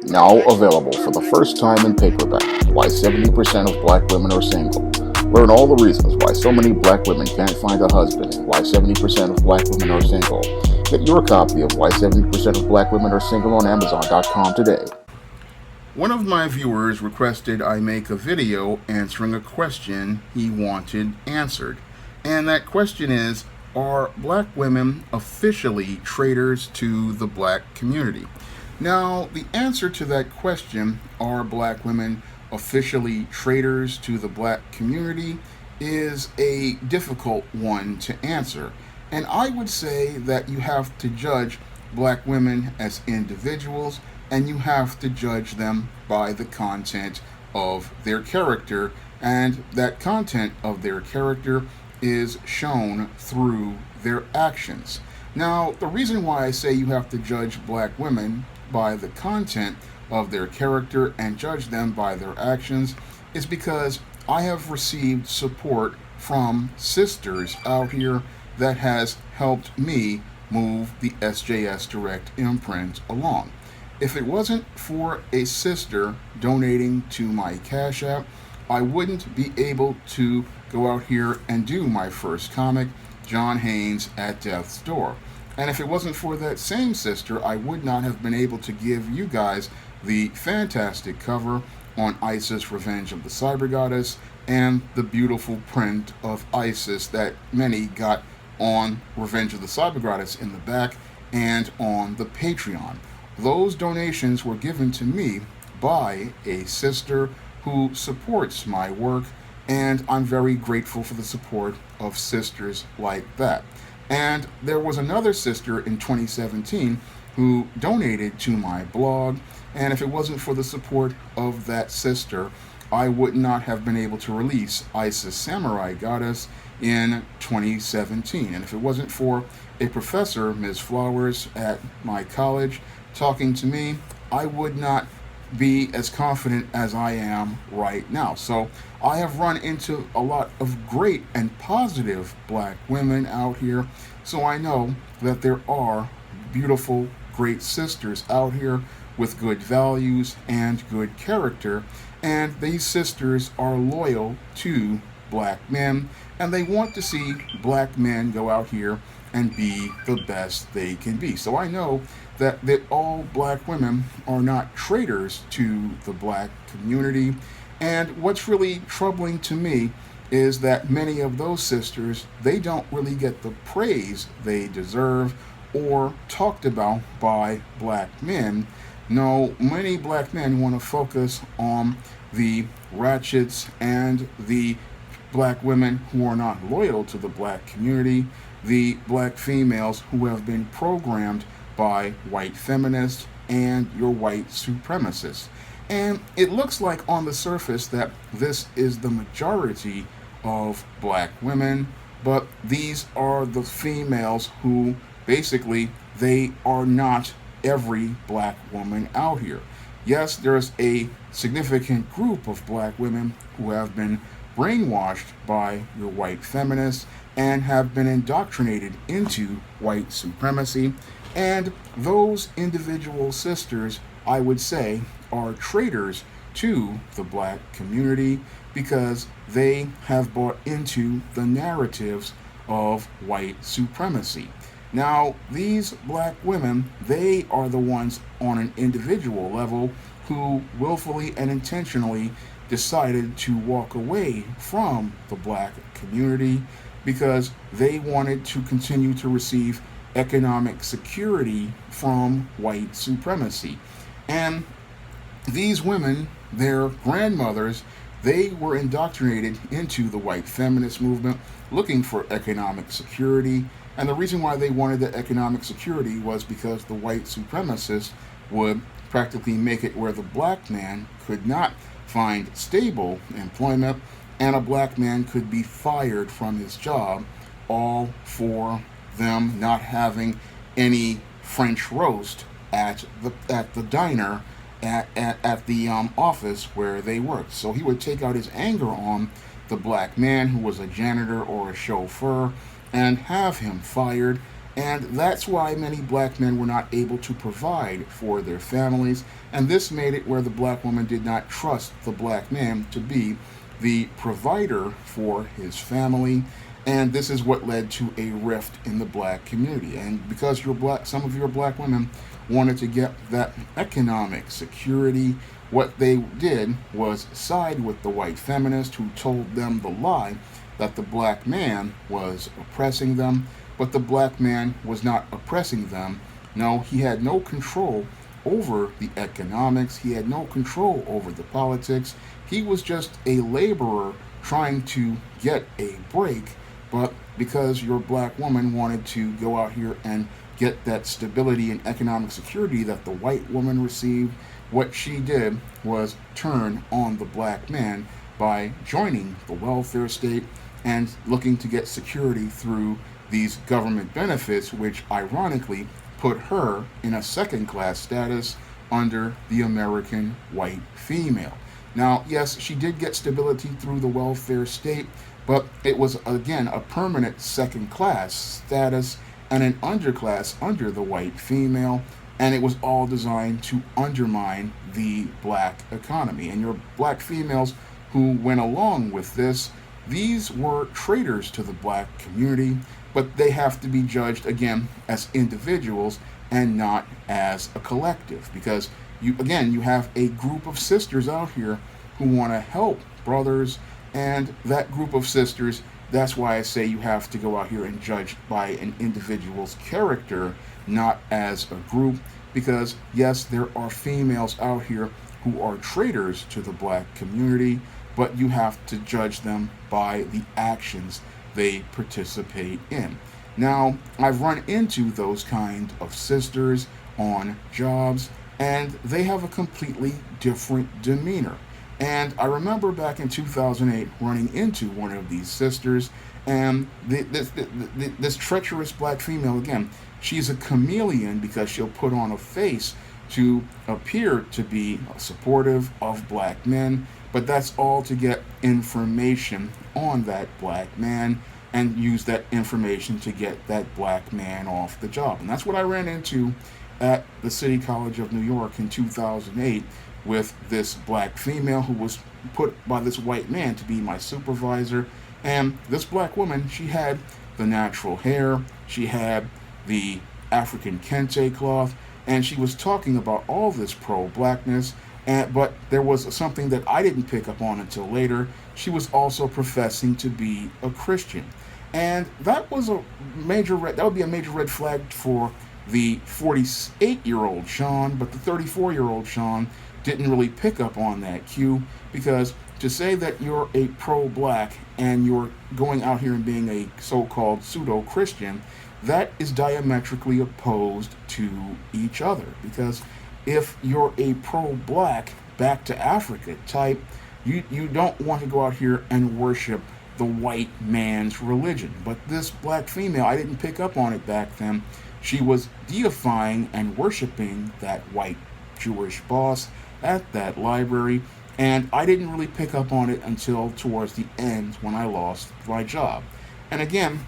Now available for the first time in paperback. Why 70% of black women are single. Learn all the reasons why so many black women can't find a husband and why 70% of black women are single. Get your copy of Why 70% of Black Women Are Single on Amazon.com today. One of my viewers requested I make a video answering a question he wanted answered. And that question is, are black women officially traitors to the black community? Now, the answer to that question, are black women officially traitors to the black community, is a difficult one to answer. And I would say that you have to judge black women as individuals and you have to judge them by the content of their character, and that content of their character is shown through their actions. Now, the reason why I say you have to judge black women by the content of their character and judge them by their actions is because I have received support from sisters out here that has helped me move the SJS Direct imprint along. If it wasn't for a sister donating to my Cash App, I wouldn't be able to go out here and do my first comic, John Haynes at Death's Door. And if it wasn't for that same sister, I would not have been able to give you guys the fantastic cover on Isis Revenge of the Cyber Goddess and the beautiful print of Isis that many got on Revenge of the Cyber Goddess in the back and on the Patreon. Those donations were given to me by a sister who supports my work, and I'm very grateful for the support of sisters like that. And there was another sister in 2017 who donated to my blog, and if it wasn't for the support of that sister, I would not have been able to release Isis Samurai Goddess in 2017. And if it wasn't for a professor, Ms. Flowers, at my college talking to me, I would not be as confident as I am right now. So I have run into a lot of great and positive black women out here. So I know that there are beautiful, great sisters out here with good values and good character. And these sisters are loyal to black men, and they want to see black men go out here and be the best they can be. So I know that all black women are not traitors to the black community. And what's really troubling to me is that many of those sisters, they don't really get the praise they deserve or talked about by black men. No, many black men want to focus on the ratchets and the black women who are not loyal to the black community, the black females who have been programmed by white feminists and your white supremacists. And it looks like on the surface that this is the majority of black women, but these are the females who basically they are not every black woman out here. Yes, there's a significant group of black women who have been brainwashed by your white feminists and have been indoctrinated into white supremacy. And those individual sisters, I would say, are traitors to the black community because they have bought into the narratives of white supremacy. Now, these black women, they are the ones on an individual level who willfully and intentionally decided to walk away from the black community because they wanted to continue to receive economic security from white supremacy. And these women, their grandmothers, they were indoctrinated into the white feminist movement looking for economic security. And the reason why they wanted that economic security was because the white supremacists would practically make it where the black man could not find stable employment and a black man could be fired from his job, all for them not having any French roast at the diner at the office where they worked. So he would take out his anger on the black man who was a janitor or a chauffeur and have him fired. And that's why many black men were not able to provide for their families. And this made it where the black woman did not trust the black man to be the provider for his family. And this is what led to a rift in the black community. And because you're black, some of your black women wanted to get that economic security. What they did was side with the white feminist who told them the lie that the black man was oppressing them, but the black man was not oppressing them. No, he had no control over the economics, he had no control over the politics. He was just a laborer trying to get a break, but because your black woman wanted to go out here and get that stability and economic security that the white woman received, what she did was turn on the black man by joining the welfare state and looking to get security through these government benefits, which ironically put her in a second class status under the American white female. Now, yes, she did get stability through the welfare state, but it was again a permanent second class status and an underclass under the white female, and it was all designed to undermine the black economy. And your black females who went along with this, these were traitors to the black community, but they have to be judged again as individuals and not as a collective, because you have a group of sisters out here who want to help brothers, and that group of sisters, that's why I say you have to go out here and judge by an individual's character, not as a group, because yes, there are females out here who are traitors to the black community, but you have to judge them by the actions they participate in. Now, I've run into those kind of sisters on jobs, and they have a completely different demeanor. And I remember back in 2008 running into one of these sisters, and this treacherous black female, again, she's a chameleon because she'll put on a face to appear to be supportive of black men, but that's all to get information on that black man and use that information to get that black man off the job. And that's what I ran into at the City College of New York in 2008 with this black female who was put by this white man to be my supervisor. And this black woman, she had the natural hair, she had the African kente cloth, and she was talking about all this pro-blackness. But there was something that I didn't pick up on until later. She was also professing to be a Christian, and that was a that would be a major red flag for the 48-year-old Sean. But the 34-year-old Sean didn't really pick up on that cue, because to say that you're a pro-black and you're going out here and being a so-called pseudo-Christian, that is diametrically opposed to each other. Because if you're a pro-black, back to Africa type, you don't want to go out here and worship the white man's religion. But this black female, I didn't pick up on it back then. She was deifying and worshiping that white Jewish boss at that library, and I didn't really pick up on it until towards the end when I lost my job. And again,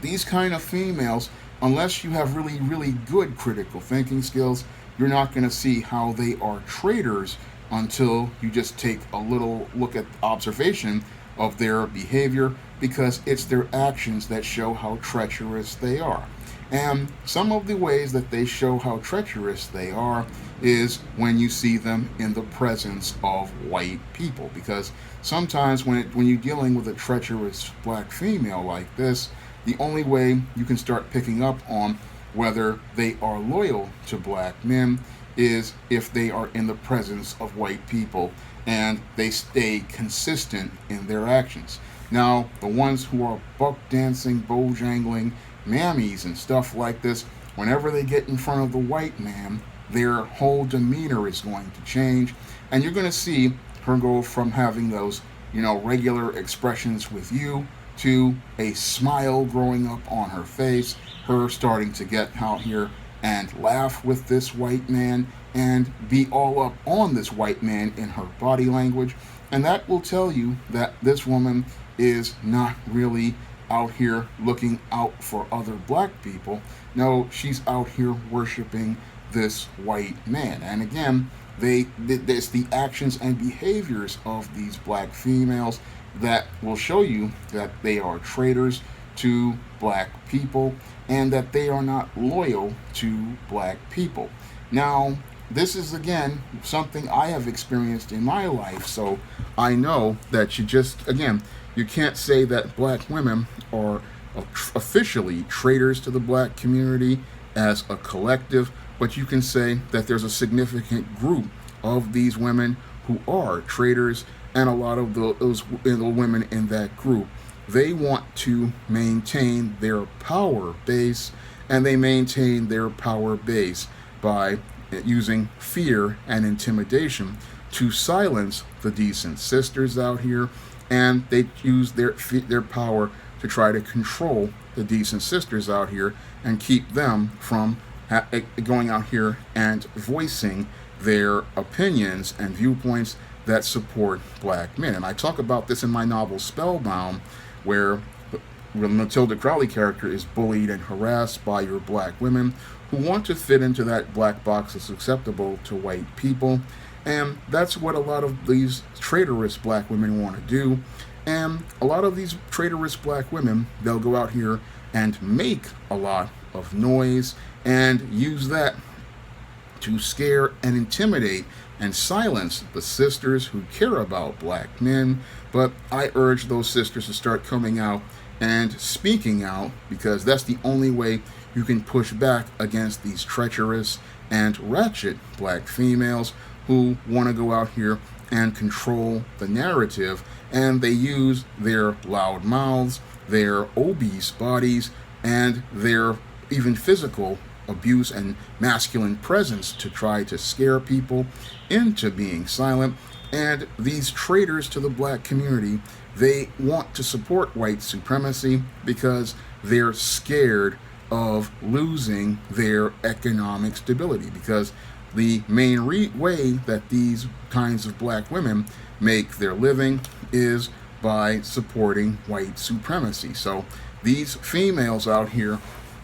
these kind of females, unless you have really, really good critical thinking skills, you're not going to see how they are traitors until you just take a little look at observation of their behavior, because it's their actions that show how treacherous they are. And some of the ways that they show how treacherous they are is when you see them in the presence of white people. Because sometimes when you're dealing with a treacherous black female like this, the only way you can start picking up on whether they are loyal to black men is if they are in the presence of white people and they stay consistent in their actions. Now, the ones who are buck dancing, bojangling, mammies and stuff like this, whenever they get in front of the white man, their whole demeanor is going to change, and you're going to see her go from having those, regular expressions with you to a smile growing up on her face, her starting to get out here and laugh with this white man and be all up on this white man in her body language. And that will tell you that this woman is not really out here looking out for other black people. No, she's out here worshiping this white man. And again, it's the actions and behaviors of these black females that will show you that they are traitors to black people and that they are not loyal to black people. Now, this is again something I have experienced in my life, so I know that you can't say that black women are officially traitors to the black community as a collective, but you can say that there's a significant group of these women who are traitors, and a lot of those women in that group, they want to maintain their power base, and they maintain their power base by using fear and intimidation to silence the decent sisters out here, and they use their power to try to control the decent sisters out here and keep them from going out here and voicing their opinions and viewpoints that support black men. And I talk about this in my novel Spellbound, where the Matilda Crowley character is bullied and harassed by your black women who want to fit into that black box that's acceptable to white people. And that's what a lot of these traitorous black women want to do. And a lot of these traitorous black women, they'll go out here and make a lot of noise and use that to scare and intimidate and silence the sisters who care about black men. But I urge those sisters to start coming out and speaking out, because that's the only way you can push back against these treacherous and ratchet black females who want to go out here and control the narrative, and they use their loud mouths, their obese bodies, and their even physical abuse and masculine presence to try to scare people into being silent. And these traitors to the black community, they want to support white supremacy because they're scared of losing their economic stability, because the main way that these kinds of black women make their living is by supporting white supremacy. So these females out here,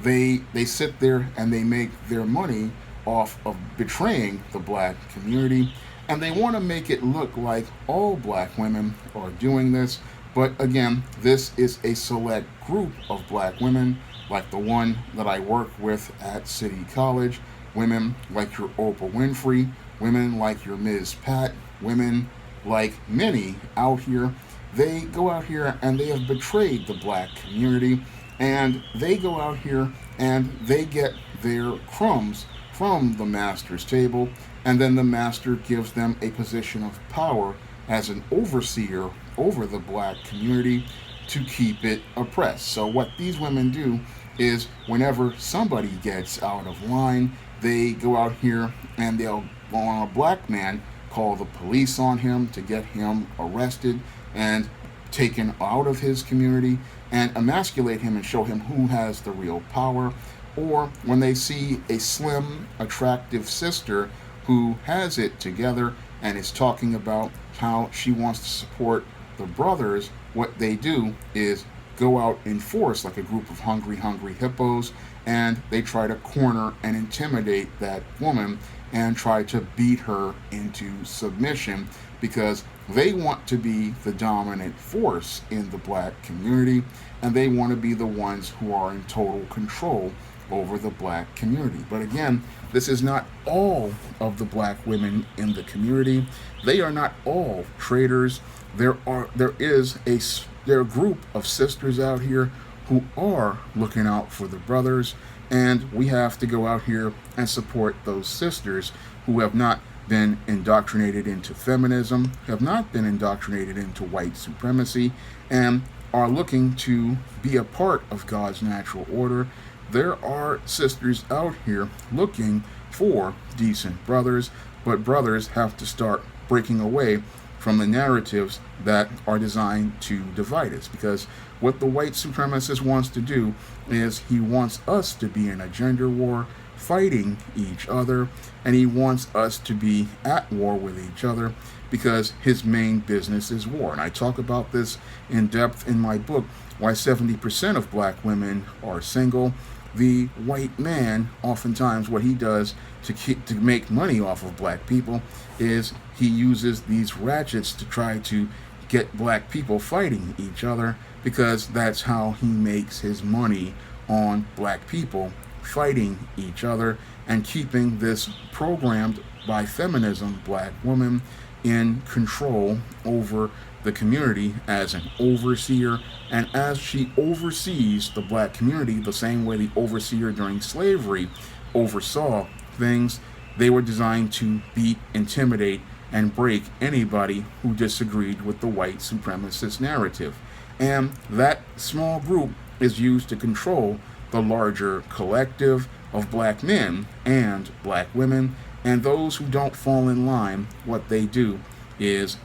they sit there and they make their money off of betraying the black community, and they want to make it look like all black women are doing this. But again, this is a select group of black women, like the one that I work with at City College. Women like your Oprah Winfrey, women like your Ms. Pat, women like many out here. They go out here and they have betrayed the black community, and they go out here and they get their crumbs from the master's table, and then the master gives them a position of power as an overseer over the black community to keep it oppressed. So what these women do is, whenever somebody gets out of line, they go out here and they'll go on a black man, call the police on him to get him arrested and taken out of his community, and emasculate him and show him who has the real power. Or when they see a slim, attractive sister who has it together and is talking about how she wants to support the brothers, what they do is go out in force like a group of hungry hippos, and they try to corner and intimidate that woman and try to beat her into submission, because they want to be the dominant force in the black community, and they want to be the ones who are in total control over the black community. But again, this is not all of the black women in the community. They are not all traitors. There are a group of sisters out here who are looking out for the brothers, and we have to go out here and support those sisters who have not been indoctrinated into feminism, have not been indoctrinated into white supremacy, and are looking to be a part of God's natural order. There are sisters out here looking for decent brothers, but brothers have to start breaking away from the narratives that are designed to divide us. Because what the white supremacist wants to do is he wants us to be in a gender war fighting each other, and he wants us to be at war with each other because his main business is war. And I talk about this in depth in my book, Why 70% of Black Women Are Single. The white man, oftentimes what he does to make money off of black people is he uses these ratchets to try to get black people fighting each other, because that's how he makes his money on black people fighting each other and keeping this programmed by feminism black woman in control over the community as an overseer. And as she oversees the black community the same way the overseer during slavery oversaw things, they were designed to beat, intimidate, and break anybody who disagreed with the white supremacist narrative. And that small group is used to control the larger collective of black men and black women. And those who don't fall in line, what they do is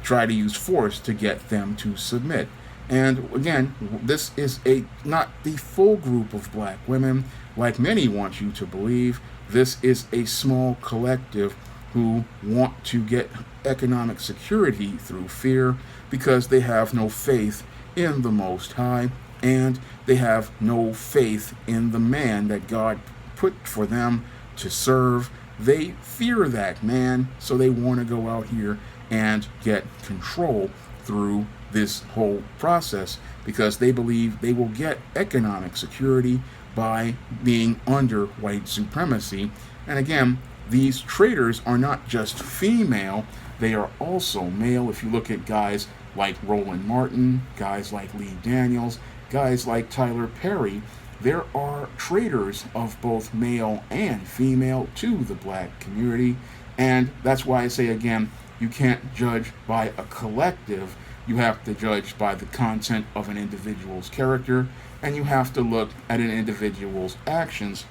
try to use force to get them to submit. And again, this is not the full group of black women, like many want you to believe. This is a small collective who want to get economic security through fear, because they have no faith in the Most High, and they have no faith in the man that God put for them to serve. They fear that man, so they want to go out here and get control through this whole process, because they believe they will get economic security by being under white supremacy. And again, these traitors are not just female, they are also male. If you look at guys like Roland Martin, guys like Lee Daniels, guys like Tyler Perry, there are traitors of both male and female to the black community. And that's why I say again, you can't judge by a collective. You have to judge by the content of an individual's character, and you have to look at an individual's actions,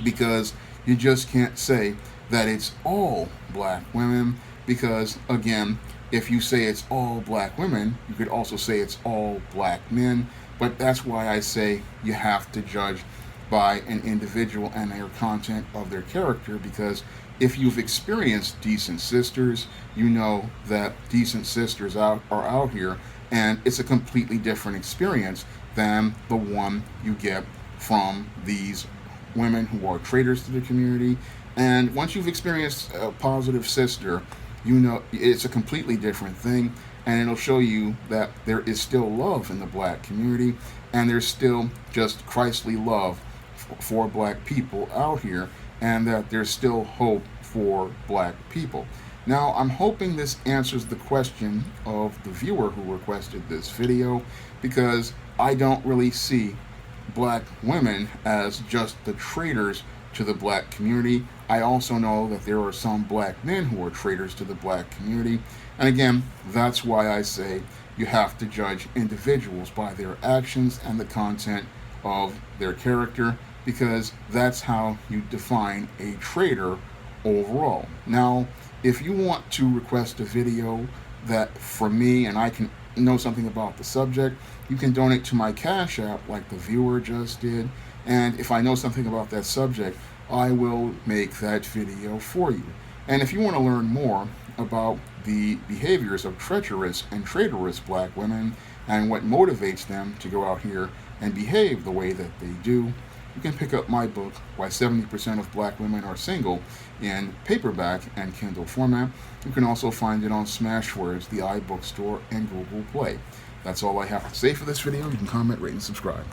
because you just can't say that it's all black women, because again, if you say it's all black women, you could also say it's all black men. But that's why I say you have to judge by an individual and their content of their character, because if you've experienced Decent Sisters, you know that Decent Sisters are out here, and it's a completely different experience than the one you get from these women who are traitors to the community. And once you've experienced a positive sister, you know it's a completely different thing, and it'll show you that there is still love in the black community, and there's still just Christly love for black people out here, and that there's still hope for black people. Now, I'm hoping this answers the question of the viewer who requested this video, because I don't really see black women as just the traitors to the black community. I also know that there are some black men who are traitors to the black community. And again, that's why I say you have to judge individuals by their actions and the content of their character, because that's how you define a traitor overall. Now, if you want to request a video that for me and I can know something about the subject, you can donate to my Cash App like the viewer just did, and if I know something about that subject, I will make that video for you. And if you want to learn more about the behaviors of treacherous and traitorous black women and what motivates them to go out here and behave the way that they do, you can pick up my book, Why 70% of Black Women Are Single, in paperback and Kindle format. You can also find it on Smashwords, the iBookstore, and Google Play. That's all I have to say for this video. You can comment, rate, and subscribe.